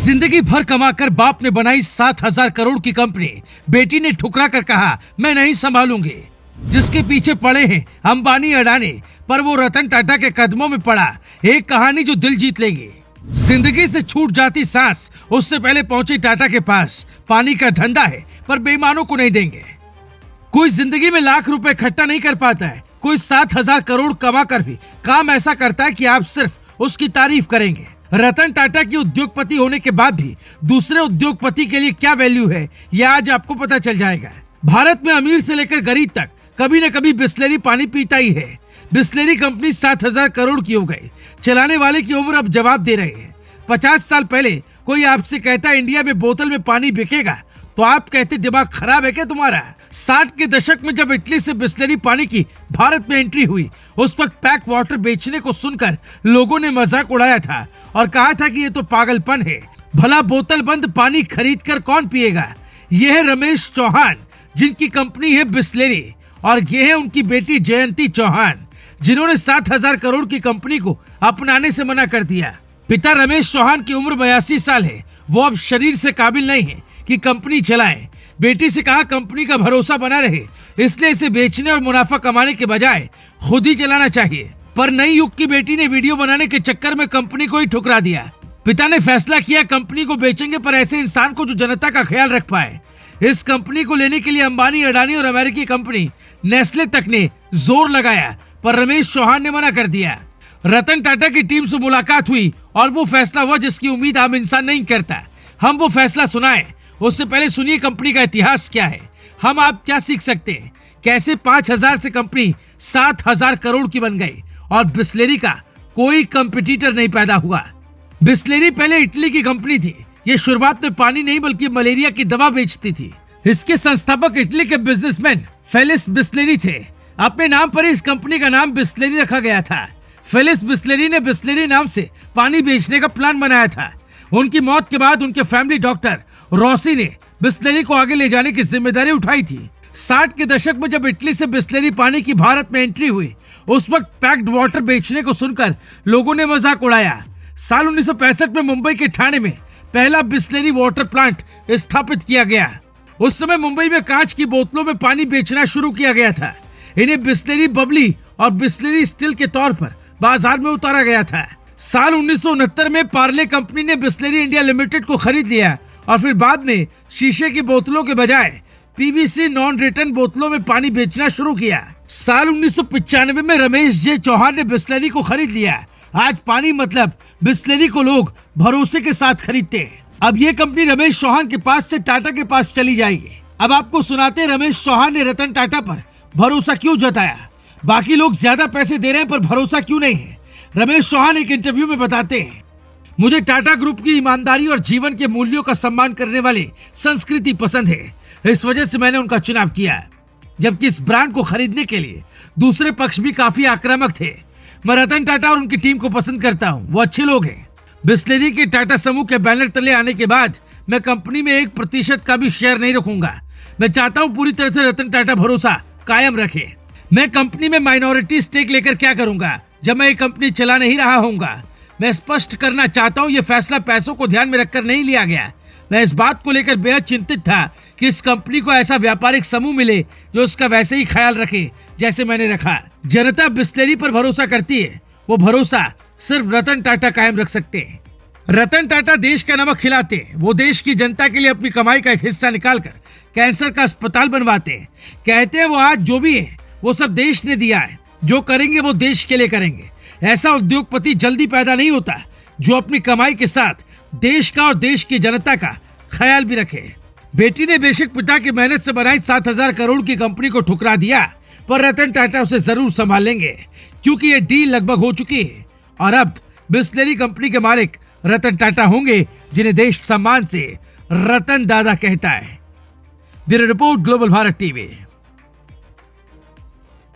जिंदगी भर कमाकर बाप ने बनाई 7,000 करोड़ की कंपनी बेटी ने ठुकरा कर कहा मैं नहीं संभालूंगी। जिसके पीछे पड़े हैं अंबानी अडानी, पर वो रतन टाटा के कदमों में पड़ा एक कहानी जो दिल जीत लेगी। जिंदगी से छूट जाती सांस उससे पहले पहुंची टाटा के पास। पानी का धंधा है पर बेईमानों को नहीं देंगे। कोई जिंदगी में लाख रुपए इकट्ठा नहीं कर पाता है, कोई 7,000 करोड़ कमा कर भी काम ऐसा करता है कि आप सिर्फ उसकी तारीफ करेंगे। रतन टाटा की उद्योगपति होने के बाद भी दूसरे उद्योगपति के लिए क्या वैल्यू है, यह आज आपको पता चल जाएगा। भारत में अमीर से लेकर गरीब तक कभी न कभी बिस्लेरी पानी पीता ही है। बिस्लेरी कंपनी 7,000 करोड़ की हो गई। चलाने वाले की उम्र अब जवाब दे रहे हैं। 50 साल पहले कोई आपसे कहता इंडिया में बोतल में पानी बिकेगा तो आप कहते दिमाग खराब है क्या तुम्हारा। 60 के दशक में जब इटली से बिस्लेरी पानी की भारत में एंट्री हुई, उस वक्त पैक वाटर बेचने को सुनकर लोगों ने मजाक उड़ाया था और कहा था कि ये तो पागलपन है, भला बोतल बंद पानी खरीद कर कौन पिएगा। ये है रमेश चौहान जिनकी कंपनी है बिस्लेरी, और ये है उनकी बेटी जयंती चौहान जिन्होंने 7,000 करोड़ की कंपनी को अपनाने से मना कर दिया। पिता रमेश चौहान की उम्र 82 साल है। वो अब शरीर से काबिल नहीं है कि कंपनी चलाएं। बेटी से कहा कंपनी का भरोसा बना रहे, इसलिए इसे बेचने और मुनाफा कमाने के बजाय खुद ही चलाना चाहिए। पर नई युग की बेटी ने वीडियो बनाने के चक्कर में कंपनी को ही ठुकरा दिया। पिता ने फैसला किया कंपनी को बेचेंगे, पर ऐसे इंसान को जो जनता का ख्याल रख पाए। इस कंपनी को लेने के लिए अंबानी अडानी और अमेरिकी कंपनी नेस्ले तक ने जोर लगाया, पर रमेश चौहान ने मना कर दिया। रतन टाटा की टीम से मुलाकात हुई और वो फैसला हुआ जिसकी उम्मीद आम इंसान नहीं करता। हम वो फैसला सुनाए, उससे पहले सुनिए कंपनी का इतिहास क्या है, हम आप क्या सीख सकते हैं, कैसे 5,000 से कंपनी 7,000 करोड़ की बन गई और बिस्लेरी का कोई कंपटीटर नहीं पैदा हुआ। बिस्लेरी पहले इटली की कंपनी थी। ये शुरुआत में पानी नहीं बल्कि मलेरिया की दवा बेचती थी। इसके संस्थापक इटली के बिजनेसमैन फेलिक्स बिस्लेरी थे। अपने नाम पर इस कंपनी का नाम बिस्लेरी रखा गया था। फेलिक्स बिस्लेरी ने बिस्लेरी नाम से पानी बेचने का प्लान बनाया था। उनकी मौत के बाद उनके फैमिली डॉक्टर रॉसी ने बिस्लेरी को आगे ले जाने की जिम्मेदारी उठाई थी। 60 के दशक में जब इटली से बिस्लेरी पानी की भारत में एंट्री हुई, उस वक्त पैक्ड वाटर बेचने को सुनकर लोगों ने मजाक उड़ाया। साल 1965 में मुंबई के ठाणे में पहला बिस्लेरी वाटर प्लांट स्थापित किया गया। उस समय मुंबई में कांच की बोतलों में पानी बेचना शुरू किया गया था। इन्हें बिस्लेरी बबली और बिस्लेरी स्टिल के तौर पर बाजार में उतारा गया था। साल 1969 में पार्ले कंपनी ने बिस्लेरी इंडिया लिमिटेड को खरीद लिया और फिर बाद में शीशे की बोतलों के बजाय पीवीसी नॉन रिटर्न बोतलों में पानी बेचना शुरू किया। साल 1995 में रमेश जे चौहान ने बिस्लेरी को खरीद लिया। आज पानी मतलब बिस्लेरी को लोग भरोसे के साथ खरीदते हैं। अब ये कंपनी रमेश चौहान के पास से टाटा के पास चली जाएगी। अब आपको सुनाते हैं रमेश चौहान ने रतन टाटा पर भरोसा क्यों जताया। बाकी लोग ज्यादा पैसे दे रहे हैं पर भरोसा क्यों नहीं है। रमेश चौहान एक इंटरव्यू में बताते हैं, मुझे टाटा ग्रुप की ईमानदारी और जीवन के मूल्यों का सम्मान करने वाली संस्कृति पसंद है। इस वजह से मैंने उनका चुनाव किया। जबकि इस ब्रांड को खरीदने के लिए दूसरे पक्ष भी काफी आक्रामक थे। मैं रतन टाटा और उनकी टीम को पसंद करता हूँ, वो अच्छे लोग हैं। बिस्लेरी के टाटा समूह के बैनर तले आने के बाद मैं कंपनी में 1% का भी शेयर नहीं रखूंगा। मैं चाहता हूँ पूरी तरह से रतन टाटा भरोसा कायम रखे। मैं कंपनी में माइनॉरिटी स्टेक लेकर क्या करूंगा जब मैं ये कंपनी चला नहीं रहा हूँगा। मैं स्पष्ट करना चाहता हूँ ये फैसला पैसों को ध्यान में रखकर नहीं लिया गया। मैं इस बात को लेकर बेहद चिंतित था कि इस कंपनी को ऐसा व्यापारिक समूह मिले जो उसका वैसे ही ख्याल रखे जैसे मैंने रखा। जनता बिस्लेरी पर भरोसा करती है, वो भरोसा सिर्फ रतन टाटा कायम रख सकते हैं। रतन टाटा देश का नमक खिलाते हैं। वो देश की जनता के लिए अपनी कमाई का एक हिस्सा निकालकर कैंसर का अस्पताल बनवाते हैं। कहते हैं वो आज जो भी है वो सब देश ने दिया है, जो करेंगे वो देश के लिए करेंगे। ऐसा उद्योगपति जल्दी पैदा नहीं होता जो अपनी कमाई के साथ देश का और देश की जनता का ख्याल भी रखे। बेटी ने बेशक पिता की मेहनत से बनाई 7,000 करोड़ की कंपनी को ठुकरा दिया, पर रतन टाटा उसे जरूर संभाल लेंगे क्योंकि ये डील लगभग हो चुकी है और अब बिस्लेरी कंपनी के मालिक रतन टाटा होंगे जिन्हें देश सम्मान से रतन दादा कहता है। Bureau report, global Bharat TV.